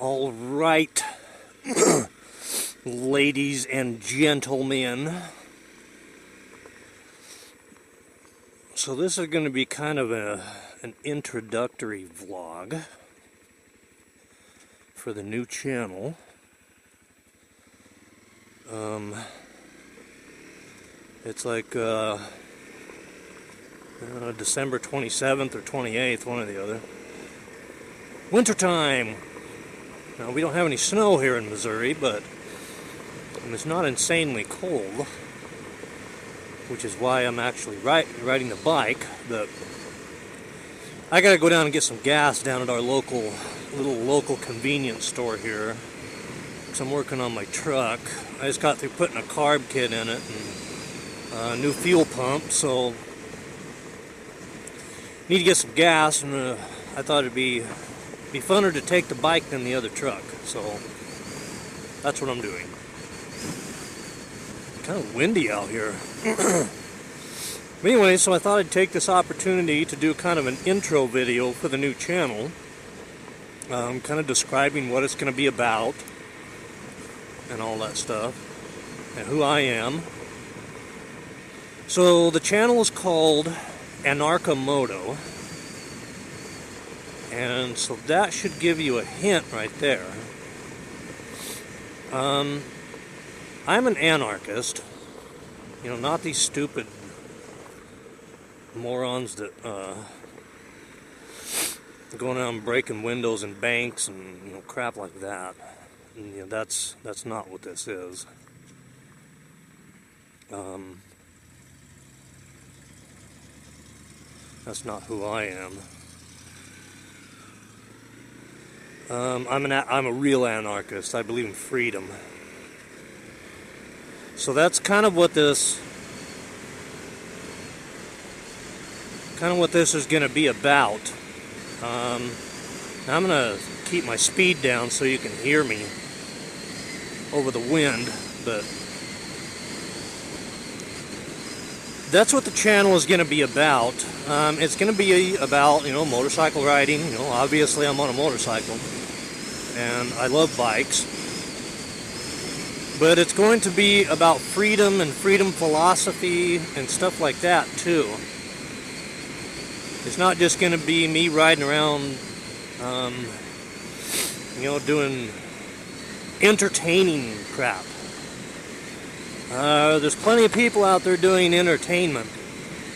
All right, ladies and gentlemen. So this is going to be kind of an introductory vlog for the new channel. It's like December 27th or 28th, one or the other. Wintertime. Now, we don't have any snow here in Missouri, but it's not insanely cold, which is why I'm actually riding the bike. But I gotta go down and get some gas down at our little local convenience store here, because I'm working on my truck. I just got through putting a carb kit in it and a new fuel pump, so need to get some gas, and I thought it'd be funner to take the bike than the other truck, so that's what I'm doing. Kind of windy out here. But anyway, so I thought I'd take this opportunity to do kind of an intro video for the new channel, kind of describing what it's going to be about and all that stuff, and who I am. So the channel is called AnarchoMoto, and so that should give you a hint right there. I'm an anarchist, not these stupid morons that going out and breaking windows in banks and crap like that. And, that's not what this is. That's not who I am. I'm a real anarchist. I believe in freedom. So that's kind of what this is going to be about. I'm going to keep my speed down so you can hear me over the wind, but that's what the channel is going to be about. It's going to be about, motorcycle riding. Obviously I'm on a motorcycle, and I love bikes. But it's going to be about freedom and freedom philosophy and stuff like that, too. It's not just going to be me riding around, doing entertaining crap. There's plenty of people out there doing entertainment.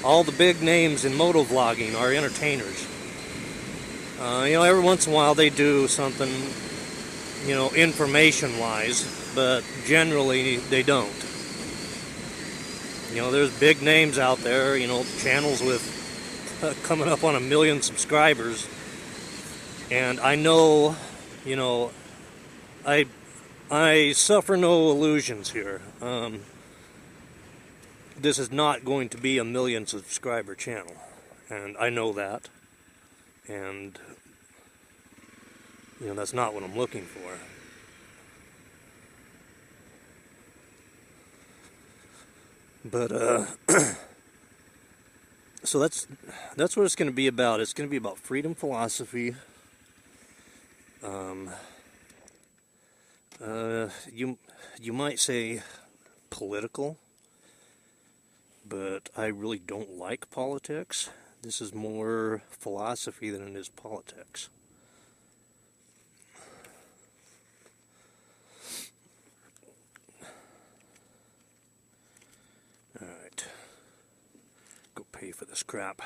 All the big names in motovlogging are entertainers. Every once in a while they do something, information-wise, but generally they don't. There's big names out there, channels with coming up on 1 million subscribers, and I know, I suffer no illusions here. This is not going to be a 1 million subscriber channel, and I know that, and that's not what I'm looking for. But so that's what it's going to be about. It's going to be about freedom philosophy. You might say political, but I really don't like politics. This is more philosophy than it is politics. Alright. Go pay for this crap.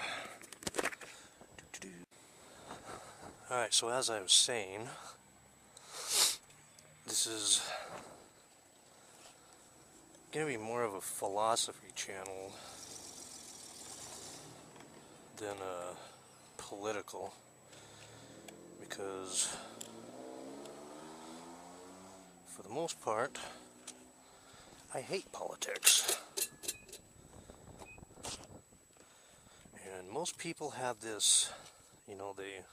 Alright, so as I was saying, this is going to be more of a philosophy channel than political, because for the most part I hate politics, and most people have this, they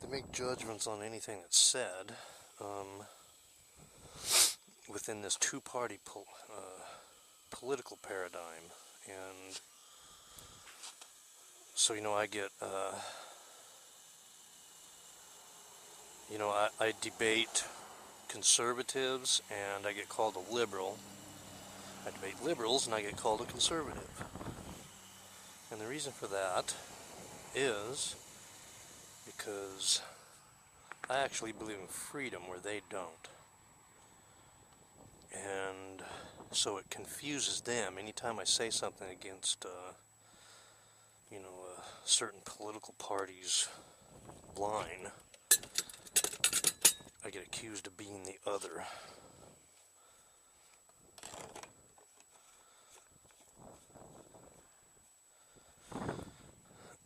make judgments on anything that's said within this two-party political paradigm, and so I get You know, I debate conservatives and I get called a liberal. I debate liberals and I get called a conservative. And the reason for that is because I actually believe in freedom where they don't. And so it confuses them anytime I say something against, you know, a certain political party's line. I get accused of being the other.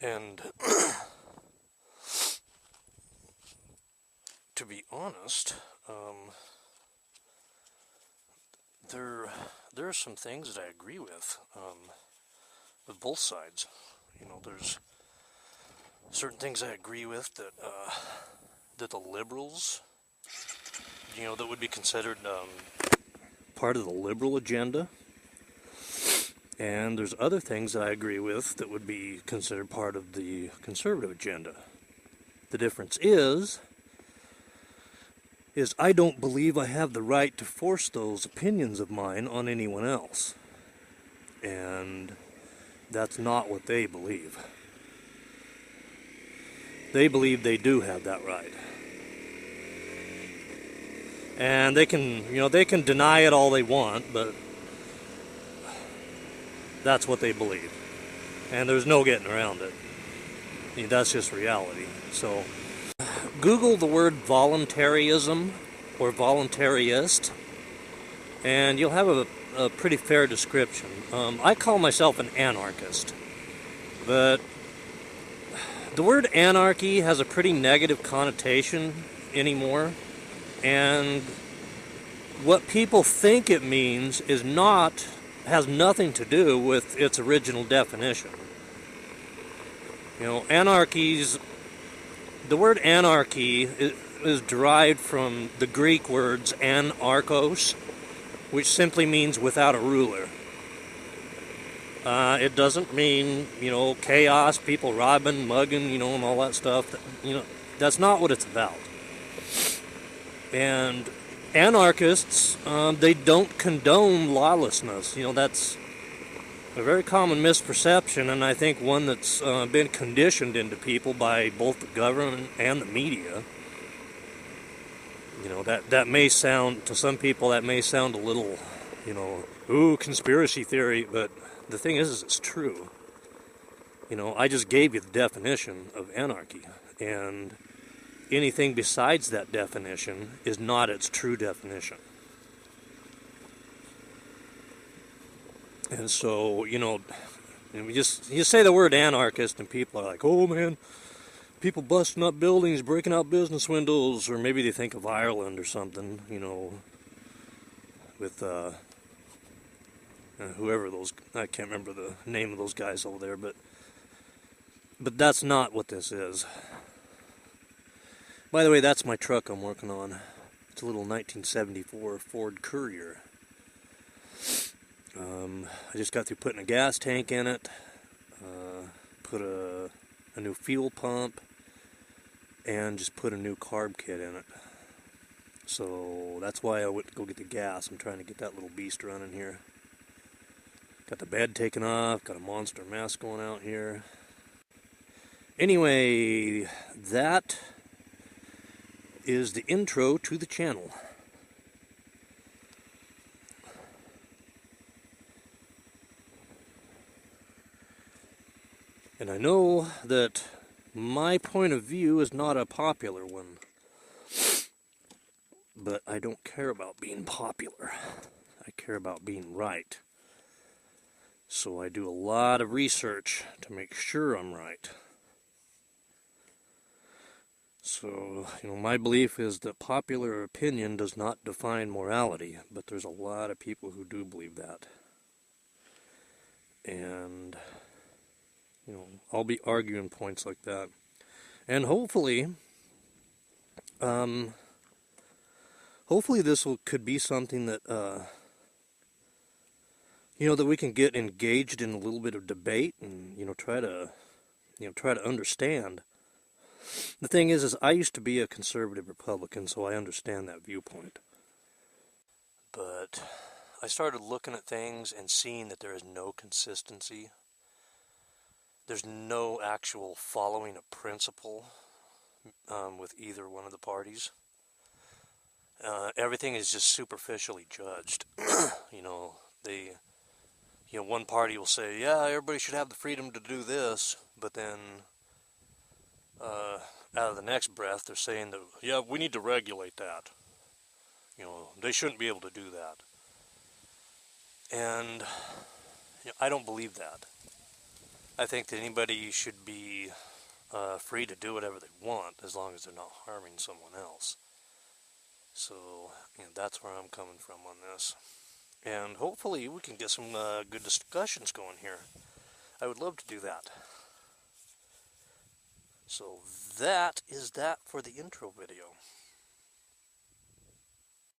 And to be honest, there are some things that I agree with both sides. You know, there's certain things I agree with that the liberals, you know, that would be considered part of the liberal agenda. And there's other things that I agree with that would be considered part of the conservative agenda. The difference is I don't believe I have the right to force those opinions of mine on anyone else. And that's not what they believe. They believe they do have that right. And they can deny it all they want, but that's what they believe. And there's no getting around it. I mean, that's just reality. So Google the word voluntarism or voluntarist, and you'll have a pretty fair description. I call myself an anarchist, but the word anarchy has a pretty negative connotation anymore, and what people think it means has nothing to do with its original definition. You know, the word anarchy is derived from the Greek words anarchos, which simply means without a ruler. It doesn't mean, you know, chaos, people robbing, mugging, you know, and all that stuff. You know, that's not what it's about. And anarchists, they don't condone lawlessness. You know, that's a very common misperception, and I think one that's been conditioned into people by both the government and the media. You know, that may sound, to some people, that may sound a little, you know, ooh, conspiracy theory, but the thing is it's true. You know, I just gave you the definition of anarchy, and anything besides that definition is not its true definition. And so, you know, you say the word anarchist and people are like, oh man, people busting up buildings, breaking out business windows, or maybe they think of Ireland or something, you know, with whoever those, I can't remember the name of those guys over there, but that's not what this is. By the way, that's my truck I'm working on. It's a little 1974 Ford Courier. I just got through putting a gas tank in it, put a new fuel pump, and just put a new carb kit in it. So that's why I went to go get the gas. I'm trying to get that little beast running here. Got the bed taken off, got a monster mess going out here. Anyway, that is the intro to the channel. And I know that my point of view is not a popular one, but I don't care about being popular. I care about being right. So I do a lot of research to make sure I'm right. So, you know, my belief is that popular opinion does not define morality, but there's a lot of people who do believe that. And, you know, I'll be arguing points like that. And hopefully this could be something that, you know, that we can get engaged in a little bit of debate and, you know, try to understand. The thing is I used to be a conservative Republican, so I understand that viewpoint. But I started looking at things and seeing that there is no consistency. There's no actual following a principle with either one of the parties. Everything is just superficially judged. You know, one party will say, yeah, everybody should have the freedom to do this, but then out of the next breath, they're saying that, yeah, we need to regulate that. You know, they shouldn't be able to do that. And I don't believe that. I think that anybody should be free to do whatever they want as long as they're not harming someone else. So, that's where I'm coming from on this. And hopefully we can get some good discussions going here. I would love to do that. So that is that for the intro video.